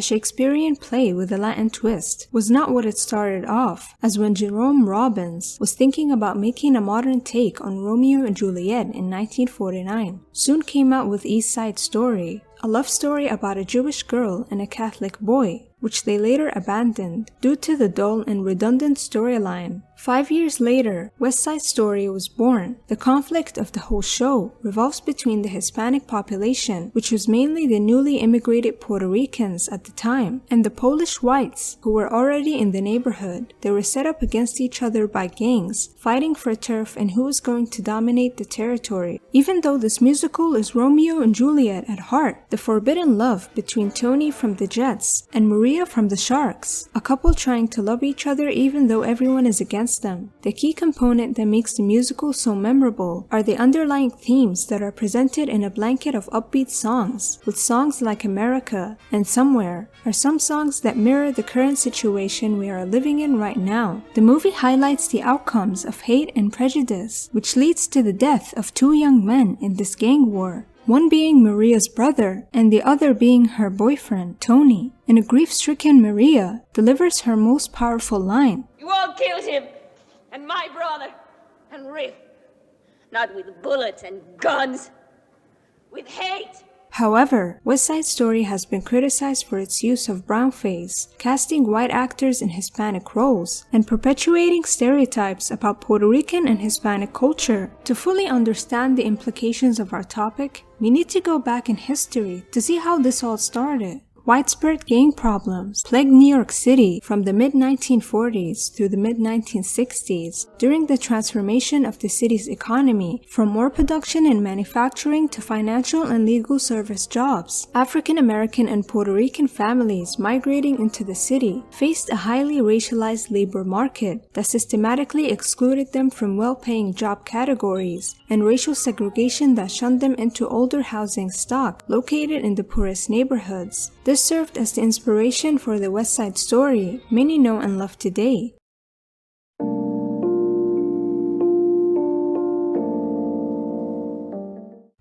a Shakespearean play with a Latin twist, was not what it started off, as when Jerome Robbins was thinking about making a modern take on Romeo and Juliet in 1949, soon came out with East Side Story, a love story about a Jewish girl and a Catholic boy, which they later abandoned due to the dull and redundant storyline. 5 years later, West Side Story was born. The conflict of the whole show revolves between the Hispanic population, which was mainly the newly immigrated Puerto Ricans at the time, and the Polish whites, who were already in the neighborhood. They were set up against each other by gangs, fighting for turf and who was going to dominate the territory. Even though this musical is Romeo and Juliet at heart, the forbidden love between Tony from the Jets and Maria from the Sharks, a couple trying to love each other even though everyone is against them. The key component that makes the musical so memorable are the underlying themes that are presented in a blanket of upbeat songs, with songs like America and Somewhere are some songs that mirror the current situation we are living in right now. The movie highlights the outcomes of hate and prejudice, which leads to the death of 2 young men in this gang war, one being Maria's brother and the other being her boyfriend, Tony. And a grief-stricken Maria delivers her most powerful line. You all killed him, and my brother, and Rip. Not with bullets and guns, with hate. However, West Side Story has been criticized for its use of brownface, casting white actors in Hispanic roles, and perpetuating stereotypes about Puerto Rican and Hispanic culture. To fully understand the implications of our topic, we need to go back in history to see how this all started. Widespread gang problems plagued New York City from the mid-1940s through the mid-1960s during the transformation of the city's economy from more production and manufacturing to financial and legal service jobs. African American and Puerto Rican families migrating into the city faced a highly racialized labor market that systematically excluded them from well-paying job categories and racial segregation that shunned them into older housing stock located in the poorest neighborhoods. This served as the inspiration for the West Side Story many know and love today.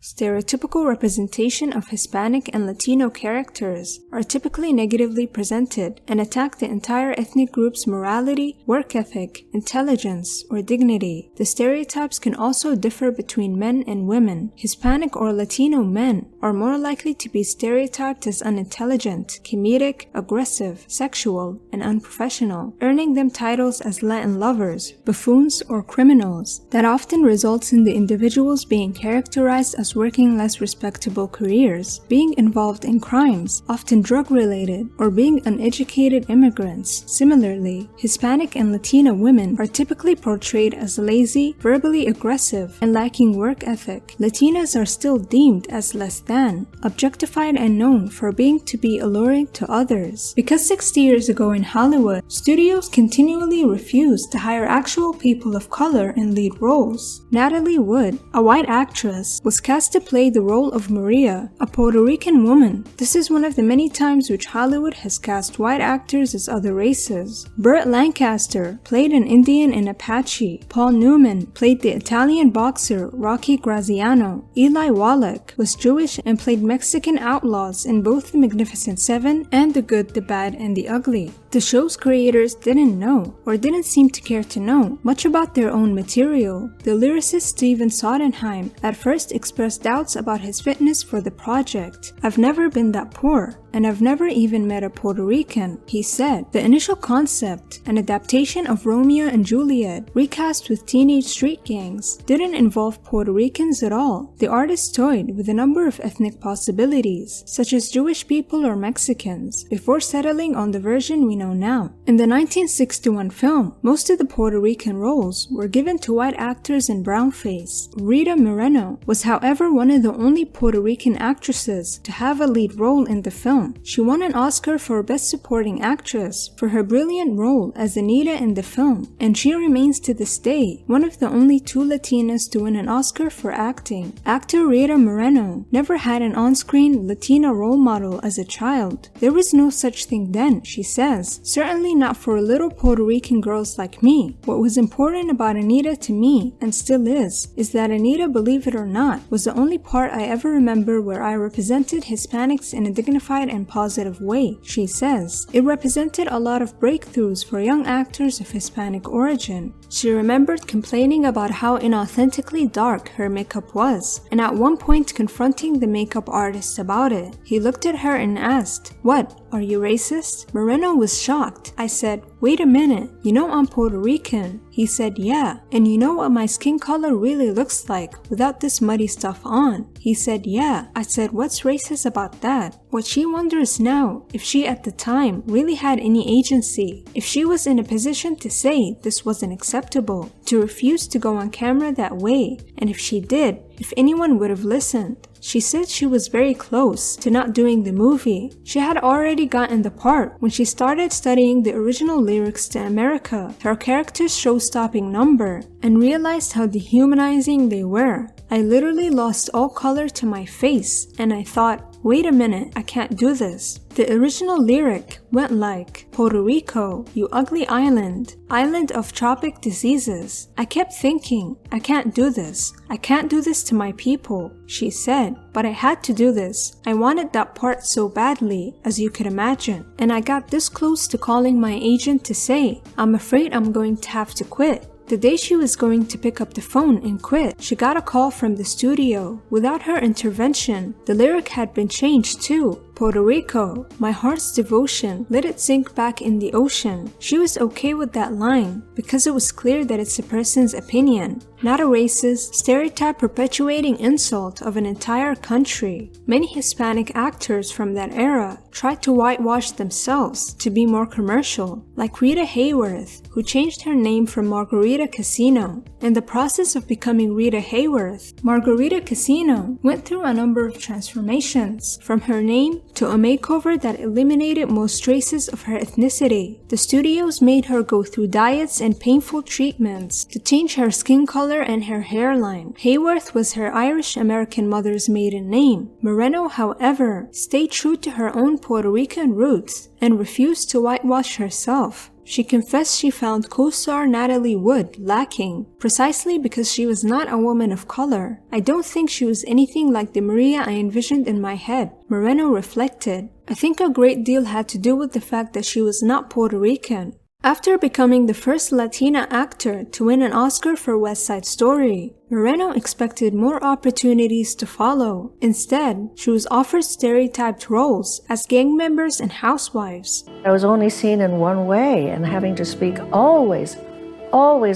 Stereotypical representation of Hispanic and Latino characters are typically negatively presented and attack the entire ethnic group's morality, work ethic, intelligence, or dignity. The stereotypes can also differ between men and women. Hispanic or Latino men are more likely to be stereotyped as unintelligent, comedic, aggressive, sexual, and unprofessional, earning them titles as Latin lovers, buffoons, or criminals. That often results in the individuals being characterized as working less respectable careers, being involved in crimes, often drug-related, or being uneducated immigrants. Similarly, Hispanic and Latina women are typically portrayed as lazy, verbally aggressive, and lacking work ethic. Latinas are still deemed as less than, objectified and known for being to be alluring to others. Because 60 years ago in Hollywood, studios continually refused to hire actual people of color in lead roles. Natalie Wood, a white actress, was cast to play the role of Maria, a Puerto Rican woman. This is one of the many times which Hollywood has cast white actors as other races. Burt Lancaster played an Indian in Apache. Paul Newman played the Italian boxer Rocky Graziano. Eli Wallach was Jewish and played Mexican outlaws in both The Magnificent Seven and The Good, the Bad, and the Ugly. The show's creators didn't know, or didn't seem to care to know, much about their own material. The lyricist Stephen Sondheim at first expressed doubts about his fitness for the project. "I've never been that poor, and I've never even met a Puerto Rican," he said. The initial concept, an adaptation of Romeo and Juliet, recast with teenage street gangs, didn't involve Puerto Ricans at all. The artist toyed with a number of ethnic possibilities, such as Jewish people or Mexicans, before settling on the version we know now. In the 1961 film, most of the Puerto Rican roles were given to white actors in brownface. Rita Moreno was however one of the only Puerto Rican actresses to have a lead role in the film. She won an Oscar for Best Supporting Actress for her brilliant role as Anita in the film, and she remains to this day one of the only 2 Latinas to win an Oscar for acting. Actor Rita Moreno never had an on-screen Latina role model as a child. There was no such thing then, she says. Certainly not for little Puerto Rican girls like me. What was important about Anita to me, and still is that Anita, believe it or not, was the only part I ever remember where I represented Hispanics in a dignified and positive way, she says. It represented a lot of breakthroughs for young actors of Hispanic origin. She remembered complaining about how inauthentically dark her makeup was, and at one point confronting the makeup artist about it. He looked at her and asked, "What, are you racist?" Moreno was shocked. I said, "Wait a minute, you know I'm Puerto Rican." He said, "Yeah, and you know what my skin color really looks like without this muddy stuff on?" He said, "Yeah." I said, "What's racist about that?" What she wonders now, if she at the time really had any agency, if she was in a position to say this wasn't acceptable, to refuse to go on camera that way, and if she did, if anyone would have listened. She said she was very close to not doing the movie. She had already gotten the part when she started studying the original lyrics to America, her character's show-stopping number, and realized how dehumanizing they were. I literally lost all color to my face, and I thought, wait a minute, I can't do this. The original lyric went like, "Puerto Rico, you ugly island, island of tropic diseases." I kept thinking, I can't do this. I can't do this to my people, she said, but I had to do this. I wanted that part so badly, as you could imagine. And I got this close to calling my agent to say, "I'm afraid I'm going to have to quit." The day she was going to pick up the phone and quit, she got a call from the studio. Without her intervention, the lyric had been changed too. Puerto Rico, my heart's devotion, let it sink back in the ocean. She was okay with that line because it was clear that it's a person's opinion, not a racist, stereotype-perpetuating insult of an entire country. Many Hispanic actors from that era tried to whitewash themselves to be more commercial, like Rita Hayworth, who changed her name from Margarita Casino. In the process of becoming Rita Hayworth, Margarita Casino went through a number of transformations, from her name to a makeover that eliminated most traces of her ethnicity. The studios made her go through diets and painful treatments to change her skin color and her hairline. Hayworth was her Irish-American mother's maiden name. Moreno, however, stayed true to her own Puerto Rican roots and refused to whitewash herself. She confessed she found co-star Natalie Wood lacking, precisely because she was not a woman of color. "I don't think she was anything like the Maria I envisioned in my head," Moreno reflected. "I think a great deal had to do with the fact that she was not Puerto Rican." After becoming the first Latina actor to win an Oscar for West Side Story, Moreno expected more opportunities to follow. Instead, she was offered stereotyped roles as gang members and housewives. I was only seen in one way and having to speak always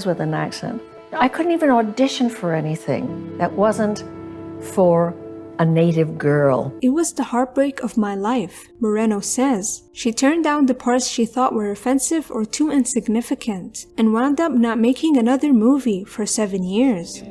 with an accent. I couldn't even audition for anything that wasn't for a native girl. "It was the heartbreak of my life," Moreno says. She turned down the parts she thought were offensive or too insignificant, and wound up not making another movie for 7 years.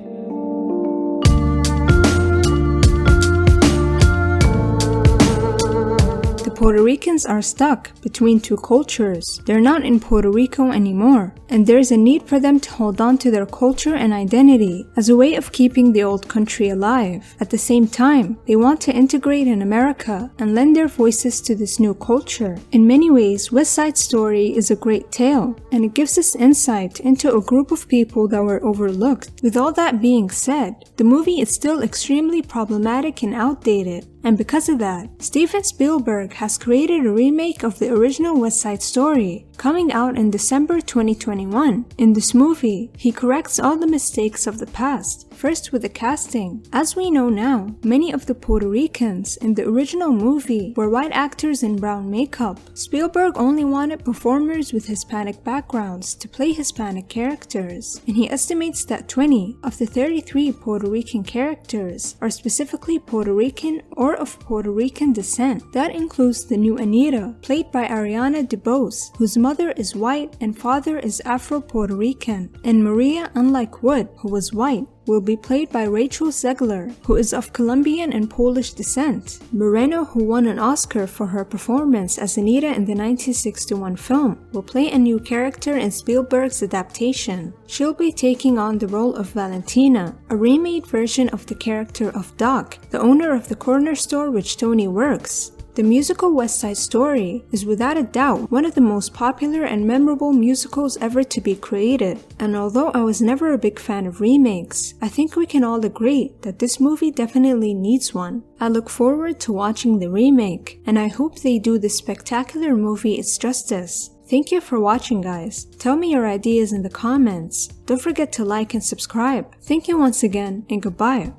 Puerto Ricans are stuck between two cultures. They're not in Puerto Rico anymore, and there's a need for them to hold on to their culture and identity as a way of keeping the old country alive. At the same time, they want to integrate in America and lend their voices to this new culture. In many ways, West Side Story is a great tale, and it gives us insight into a group of people that were overlooked. With all that being said, the movie is still extremely problematic and outdated. And because of that, Steven Spielberg has created a remake of the original West Side Story, coming out in December 2021. In this movie, he corrects all the mistakes of the past, first with the casting. As we know now, many of the Puerto Ricans in the original movie were white actors in brown makeup. Spielberg only wanted performers with Hispanic backgrounds to play Hispanic characters, and he estimates that 20 of the 33 Puerto Rican characters are specifically Puerto Rican or of Puerto Rican descent. That includes the new Anita, played by Ariana DeBose, whose mother is white and father is Afro-Puerto Rican, and Maria, unlike Wood, who was white, will be played by Rachel Zegler, who is of Colombian and Polish descent. Moreno, who won an Oscar for her performance as Anita in the 1961 film, will play a new character in Spielberg's adaptation. She'll be taking on the role of Valentina, a remade version of the character of Doc, the owner of the corner store which Tony works. The musical West Side Story is without a doubt one of the most popular and memorable musicals ever to be created, and although I was never a big fan of remakes, I think we can all agree that this movie definitely needs one. I look forward to watching the remake, and I hope they do this spectacular movie its justice. Thank you for watching, guys. Tell me your ideas in the comments. Don't forget to like and subscribe. Thank you once again, and goodbye.